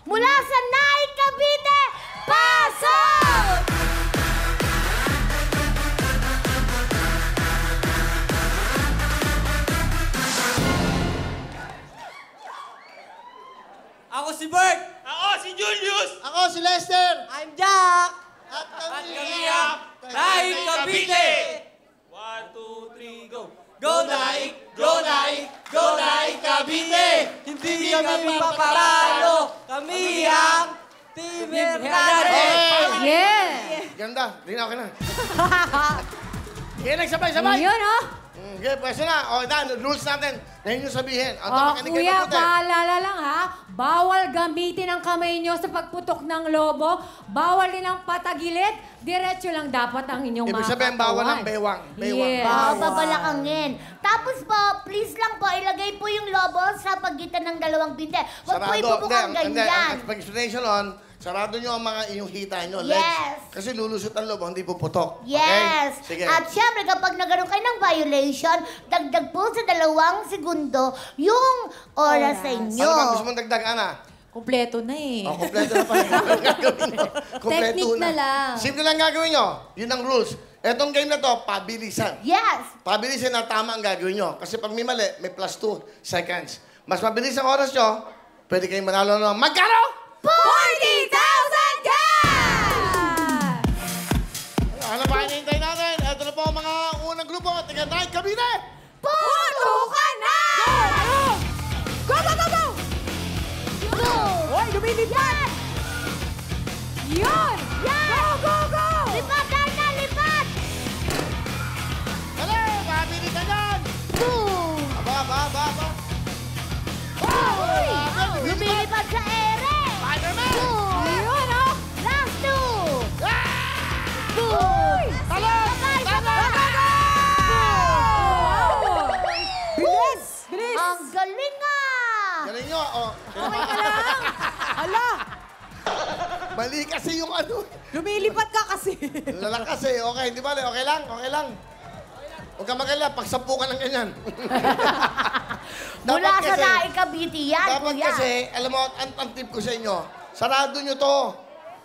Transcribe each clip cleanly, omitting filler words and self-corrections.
mula sa Naik, Cavite, pasok! Ako si Bert! Ako si Julius! Ako si Lester! I'm Jack! At Kami ang Naik Cavite! 1, 2, 3, go! Go Naik! Go Naik! Go Naik Cavite! Hindi kami papatalo! Kami ang Team Hernandez! Yeah! Ganda. Hindi na, okay na. Okay, nagsabay-sabay. Yun, oh. Okay, pwesto na. O, Dan, rules natin. Ngayon yung sabihin. Kuya, paalala lang ha, bawal gamitin ang kamay nyo sa pagputok ng lobo, bawal din ang patagilid, diretso lang dapat ang inyong mga Ibig sabihin, bawal ang bewang. Yes. Babalakangin. Tapos po, please lang po, ilagay po yung lobo sa pagitan ng dalawang binte. Huwag po ibubukang ganyan. Ang explanation on, sarado nyo ang mga inyong hita nyo, legs. Yes. Kasi lulusot ang lobo, hindi puputok. Yes. Okay? Sige. At syempre, kapag nagkaroon kayo ng violation, dagdag po sa 2 segundo yung oras sa inyo. Ano ba gusto mong dagdag, Ana? Kompleto na eh. Oh, kompleto na pala. Ano gagawin nyo? Kompleto Technique na lang. Simple lang gagawin nyo. Yun ang rules. Etong game na to, pabilisan. Yes. Pabilisan na tama ang gagawin nyo. Kasi pag may mali, may +2 seconds. Mas mabilis ang oras nyo, pwede kayong manalo ng magkano? 40,000 cash! Ano ba hinihintay natin? Ito na po ang mga unang grupo. Taga Naik, Cavite! Putukan na! Go, go, go, go! Go! Hoy, lumilipad! Yun! Go, go, go! Lipatan na, lipat! Dali! Pabilisan yan! Boom! Aba. Uy! Lumilipad sa ere! Spider-Man! Boom! Yun, oh! Last 2! Uy! Sabay! Bilis! Bilis! Ang galing ah! Galing nyo, oh. Hala! Mali kasi yung ano. Lumilipat ka kasi. Lalakas eh. Okay, hindi ba? Okay lang, okay lang. Huwag ka mag-alala, pagsampu ka ng ganyan. Mula sa Naik, Cavite yan, dapat kuya. kasi, alam mo, ang tip ko sa inyo, sarado nyo to.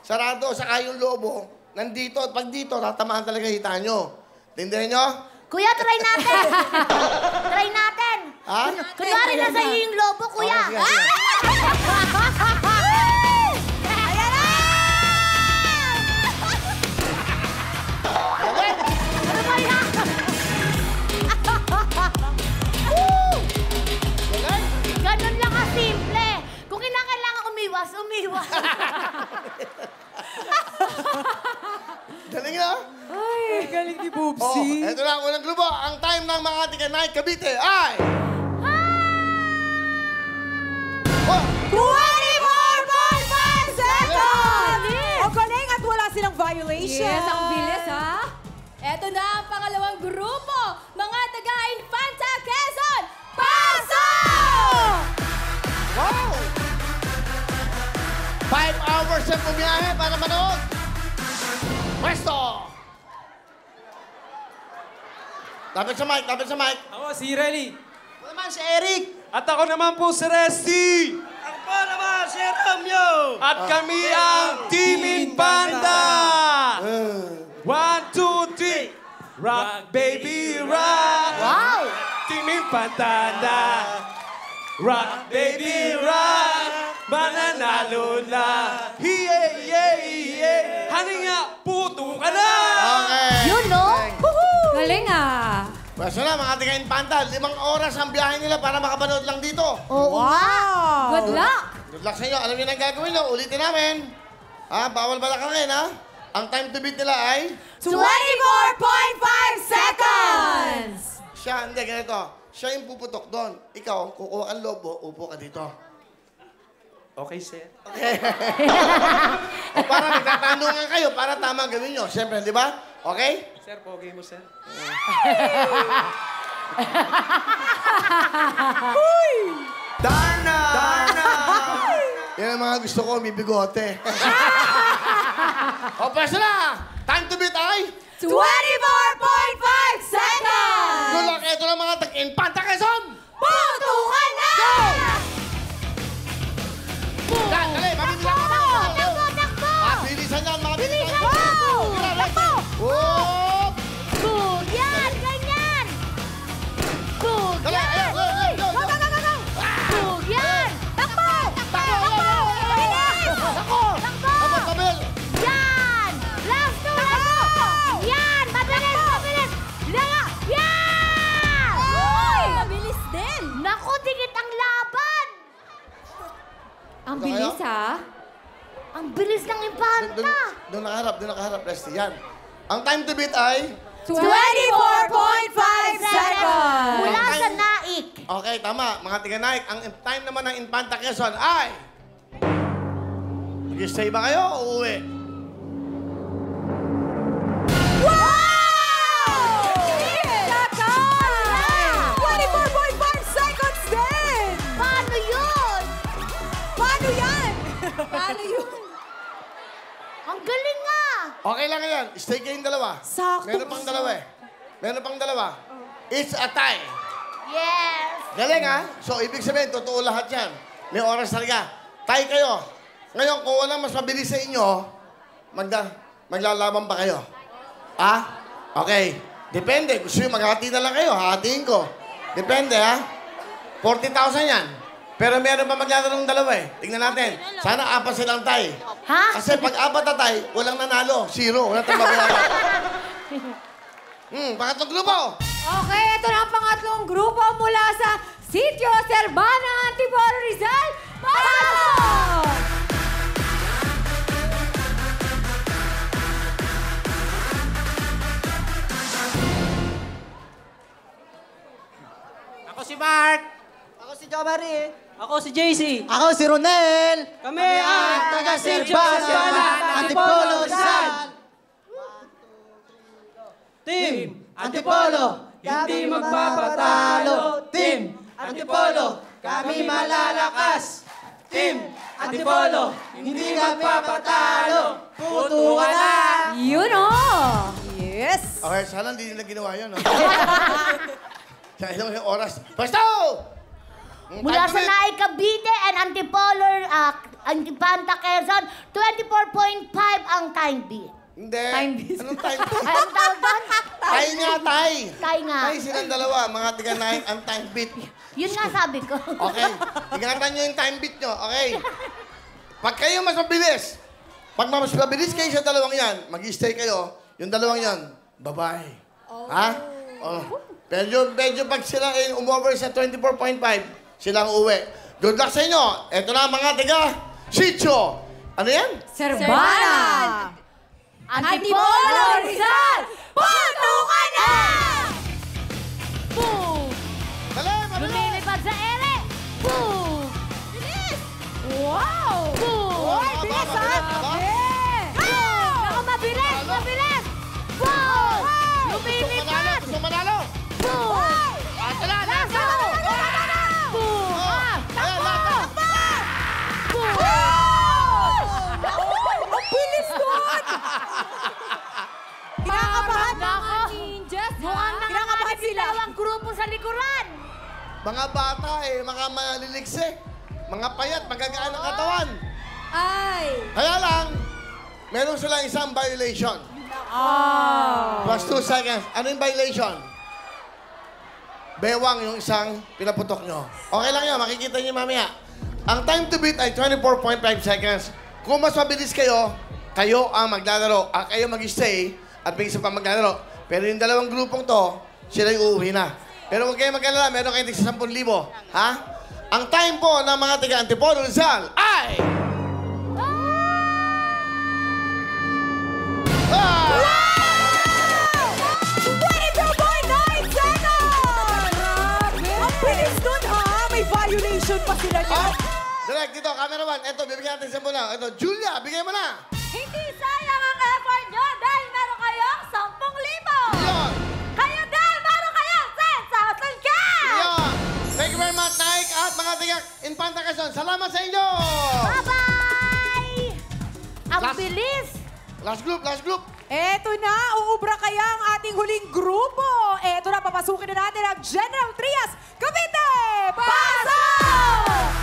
Sarado, saka yung lobo. Nandito, pag dito, tatamaan talaga hita nyo. Tindihan nyo? Kuya, try natin! Try natin! Ha? Kunwari na sa'yo yung lobo, kuya! Okay, sige. Ayan na! Ano ba yan? Ganun lang kasimple. Kung kinakailangan umiwas, umiwas. Galing na? Ay, galing ni Oh, Boobsy. eto na ang unang grupo. Ang time ng mga taga Naik, Cavite ay... 24.5 seconds! O galing at wala silang violation. Yes, ang bilis, ha? Eto na ang pangalawang grupo, mga taga-Infanta, Quezon! Pasok! Wow! 5 hours ang bumiyahe para manood. Pwesto! Lapit sa mic, lapit sa mic. Ako si Relly. Ako naman si Eric. At ako naman po si Resty. Ako pa naman si Romeo! At kami ang Team Infanta! 1, 2, 3. Rock, baby, rock! Wow! Team Infanta na! Rock, baby, rock! Mananalo na! Hiye! Hani nga, puto ka na! Okay. Yun, no? Galing, ah. Pwesto na, mga taga Infanta. 5 oras ang biyahe nila para makapanood lang dito. Oo nga. Good luck! Good luck sa inyo. Alam niyo na ang gagawin nyo. Ulitin namin. Bawal balakangin, ha? Ang time to beat nila ay... 24.5 seconds! Siya, hindi, ganito. Siya yung puputok doon. Ikaw, kukuha ang lobo, upo ka dito. Okay, sir. O para nagtatanungan kayo, para tama ang gawin nyo. Siyempre, di ba? Okay? Sir, pogi mo, sir. Darna! Yan ang mga gusto ko, may bigote. O, pwesto na! Time to beat ay... 24.5 seconds! Good luck! Ito na mga tag-Infanta Quezon! Putukan na! Dali, mabilis! bilis, ha? Ang bilis ng impanta. Doon nakaharap, Leslie. Yan. Ang time to beat ay... 24.5 seconds. Mula sa naik. Okay, tama. Mga tiga-Nike, ang time naman ng Infanta Quezon ay... Mag-stay ba kayo o uuwi? Sakay! 24.5 seconds din. Paano yun? Paano yan? Paano yun? Ang galing nga. Okay lang yan. Stay kayong dalawa. Sakto. Meron pang dalawa eh. Meron pang dalawa. It's a tie. Yes. Galing ha? So, ibig sabihin, totoo lahat yan. May oras talaga. Tie kayo. Ngayon, kung walang mas mabilis sa inyo, maglalaban ba kayo? Ha? Okay. Depende. Gusto nyo maghati na lang kayo. Hatiin ko. Depende ha? 40,000 yan. Pero meron pa maglalaro ng dalawa eh. Tingnan natin. Sana apat silang tie. Ha? Kasi pag apat na tie, walang nanalo. Zero. Walang tayong mabayaran. Pangatlong grupo. Okay, ito na ang pangatlong grupo mula sa Sitio Serbana, Antipolo, Rizal. Pasok! Ako si Mark. Ako si Jomari. Ako si JC. Ako si Ronel. Kami ang taga Serbana, Antipolo, Rizal. Team Antipolo, hindi magpapatalo. Team Antipolo, kami malalakas. Team Antipolo, hindi magpapatalo. Putukan na! Yun oh! Yes. Okay, sana hindi nila ginawa yun. Kaya ilang yung oras. Pasto! Mula sa Naik, Cavite and Antipanta, Quezon, 24.5 ang time beat. Hindi. Time beat. Anong time beat? Ay, ang tawag doon? Tay nga, tay. Tay nga. Tay silang dalawa, mga tiga-9 ang time beat. Yun nga sabi ko. Okay. Tingnan nyo yung time beat nyo. Okay. Pag kayo mas mabilis, pag mas mabilis kayo sa dalawang yan, mag-stay kayo, yung dalawang yan, bye-bye. Ha? Oh. Medyo pag sila umover sa 24.5, silang uwi. Good luck sa inyo. Ito na mga tiga, Sitio. Ano yan? Serbana! Antipolo, Rizal! Putukan na! Boom! Dali, mabilis! Lumilipad sa ere. Boom! Bilis! Wow! Boom! Ay, bilis ha. Naku, mabilis! Mabilis! Boom! Lumilipad! Gusto manalo? Boom! Ito na, Laso! Boom! Ayan, lahat. Boom! Ang bilis doon. Kinakabahan na ako. Ninjas, Mukhang Kinakabahan sila. dalawang grupo sa likuran. Mga bata mga maliliksik. Mga payat, magagaan ang katawan. Ay! Kaya lang, meron silang isang violation. Oh! Plus 2 seconds. Ano yung violation? Bewang yung isang pinaputok nyo. Okay lang yun, makikita nyo mamaya. Ang time to beat ay 24.5 seconds. Kung mas mabilis kayo, kayo ang maglalaro. Kayo mag-stay at may isa pa maglalaro. Pero yung dalawang grupong to, sila yung uuwi na. Pero huwag kayong mag-alala, meron kayong tig 10,000. Ha? Ang time po ng mga tiga Antipolo Rizal ay... Ah! 22.9 seconds! Ang bilis doon ha. May violation pa sila niya. Ah! Direct, dito, cameraman. Ito, bibigyan natin 10 na. Ito, Julia, bigay mo na. Hindi sayang ang effort nyo dahil meron kayong 10,000. Yun. Kayo din, meron kayong 10,000 cash! Yun. Thank you very much, Nike at mga tiga Infanta Quezon. Salamat sa inyo. Bye-bye! Ang Last- bilis! Last group, last group. Eto na, uubra kaya ang ating huling grupo. Eto na, papasukin na natin ang General Trias Cavite! Pasok!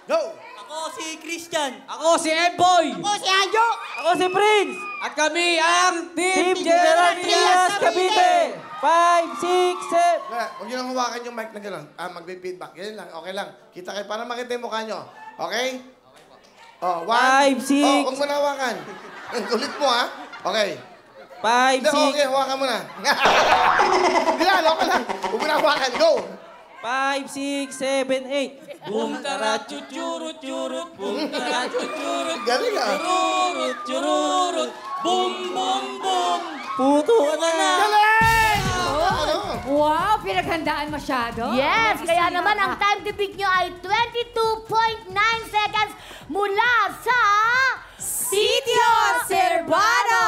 Go. Ako si Christian. Ako si Eboy. Ako si Anjo. Ako si Prince. At kami ang Team General Trias Cavite. 5, 6, 7. Huwag nyo lang hawakan yung mic na gano'n. Magbe-feedback. Ganyan lang, okay lang. Kita kayo para makita yung mukha nyo. Okay? Oh, 1. 5, 6. Oh, huwag mo na hawakan. Ang kulit mo, ha? Okay. 5, Hindi, 6, okay, hawakan mo na. Hindi na, okay lang. Huwag mo na hawakan. Go! 5, 6, 7, 8. Boom, tara, chuchurut, churut. Boom, tara, chuchurut. Galing ah. Chururut, chururut. Boom, boom, boom. Puto ka na. Galing! Ano? Wow, pinaghandaan masyado. Yes, Mga kaya kasira naman ka. ang time to beat nyo ay 22.9 seconds mula sa Sitio Cerbano!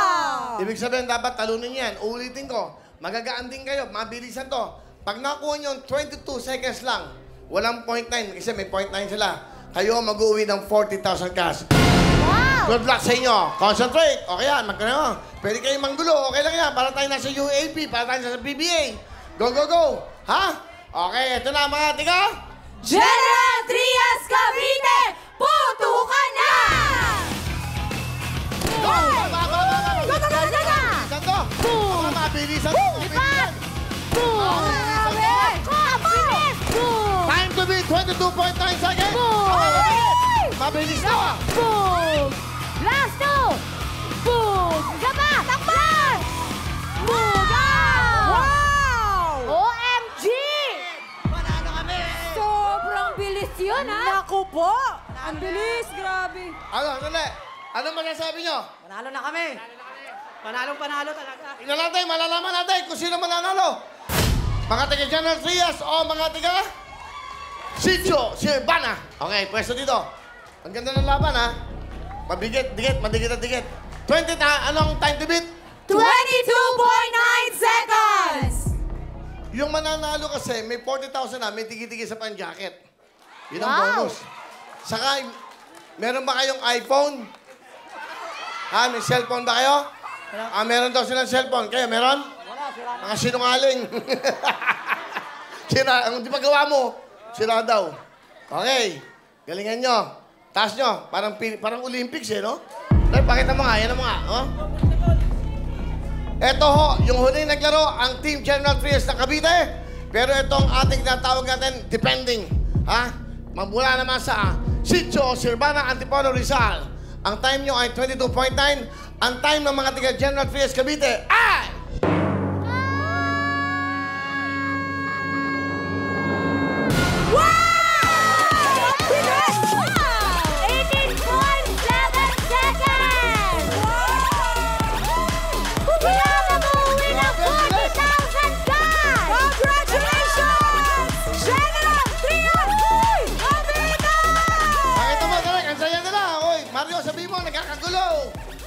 Ibig sabihin, dapat talunin yan. Uulitin ko. Magagaan din kayo. Mabilisan to. Pag nakuha nyo 22 seconds lang, walang 0.9 kasi may 0.9 sila. Kayo mag-uwi ng 40,000 cash. Wow! Good luck sa inyo. Concentrate. Okay yan. Magkano. Pwede kayong manggulo. Okay lang yan. Para tayo nasa UAP. Para tayo nasa PBA. Go, go, go. Ha? Okay, ito na mga tiga. General Trias Cavite! Puto ka na! Go! Go, go, go, go, go! Bilisan to. Boom! Mabilisan to. Lipat! Boom! Grabe! Ang bilis! Boom! Time to beat 22.9 seconds. Boom! Okay. Mabilis na. Boom! Last two! Boom! Isa pa! Takpan! Boom! Wow! OMG! Sobrang bilis yun, ha? Naku po! Ang bilis, grabe. Ano, dali. Ano masasabi nyo? Panalo na kami. Panalong-panalo talaga. Tingnan natin, malalaman natin kung sino mananalo. Mga taga General Trias o mga taga Sitio Cerbana. Okay, pwesto dito. Ang ganda ng laban, ha? Mabigit, dikit, madikit at dikit. 20 anong time to beat? 22.9 seconds! Yung mananalo kasi, may 40,000 na, may tigi-tigi sa pan-jacket. Yun ang Wow. bonus. Saka, meron ba kayong iPhone? Ha, may cellphone ba kayo? Meron daw silang cellphone. Kayo, meron? Mga sinungaling. Sira, ang di pa gawa mo, sira daw. Okay, galingan nyo. Taas nyo, parang Olympics eh, no? Dahil, pakita mo nga, yan mo nga, oh. Ito ho, yung huling naglaro, ang Team General Trias ng Cavite. Pero ito ang ating tinatawag natin, depending. Ha? Mabula naman sa Sitio Cerbana, Antipolo, Rizal. Ang time nyo ay 22.9. Ang time ng mga taga General Trias Cavite ay... Ang bilis! 18.7 seconds! Sila mag-uwi ng 40,000 cash! Congratulations! General Trias Cavite! Pakita mo, Derek, ang saya nila. Oy, Mario, sabi mo, nagkakagulo.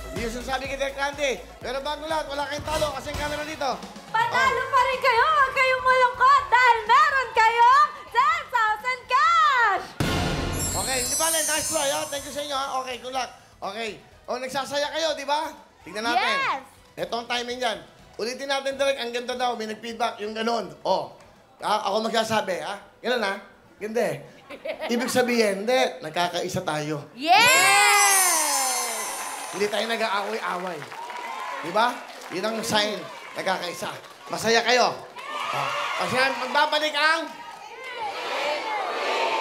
Hindi yung sinasabi kay Derek Randy. Pero bago lahat, wala kayong talo kasi ang camera dito. Panalo pa rin kayo! Huwag kayong malungkot dahil meron kayong 10,000 cash! Okay, hindi ba, nice try, ha? Thank you sa inyo, ha? Okay, good luck. Okay. O, nagsasaya kayo, di ba? Tignan natin. Yes! Ito ang timing dyan. Ulitin natin, Derek, ang ganda daw. May nag-feedback, yung ganun. O, ako magsasabi, ha? Ganun, ha? Ganda eh. Ibig sabihin, hindi, nagkakaisa tayo. Yes! Hindi tayo nag-aaway-away. Di ba? Yun ang sign, nagkakaisa. Masaya kayo. Kasi magbabalik ang...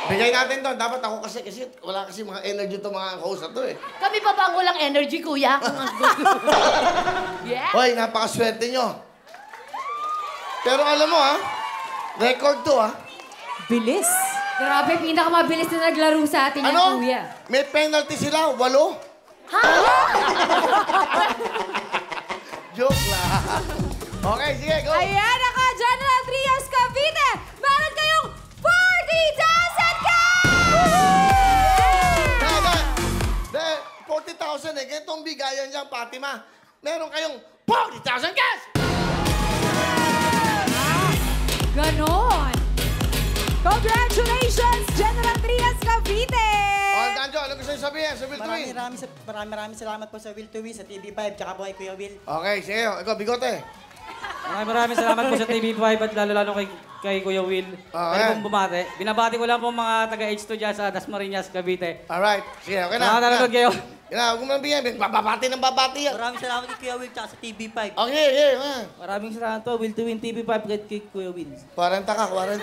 Bigay natin to. Dapat ako kasi wala kasi mga energy to mga host na to eh. Kami pa ba ang walang energy, kuya? Yeah? Hoy, napakaswerte nyo. Pero alam mo ha, record to ha. Bilis! Grabe, pinakamabilis na naglaro sa atin yung Ano? kuya. May penalty sila, 8. Ha? Joke lang. Okay, sige, go. Ayan na ka, General Trias Cavite! Meron kayong 40,000 cash! 40,000 eh. Ganitong bigayan dyan, Fatima. Meron kayong 40,000 cash! Ganon. Congratulations, General Trias Cavite! Oh, Danjo, ano gusto nyo sabihin sa Will to Win? Maraming salamat po sa Will to Win, sa TV5, tsaka po kay Kuya Will. Okay, sige. Ikaw, bigote. Maraming salamat po sa TV5 at lalo-lalo kay Kuya Will. Pwede ayan. pong bumati. Binabati ko lang po mga taga-H2 dyan sa Dasmariñas, Cavite. Alright. Sige, okay na. Mga nanonood kayo. Yan na, huwag mo nang bigyan. Babati ng babati yan. Maraming salamat kay Kuya Will, tsaka sa TV5. Okay, yeah. Maraming salamat po, Will to Win TV5 kay Kuya Will. 40 ka, 40.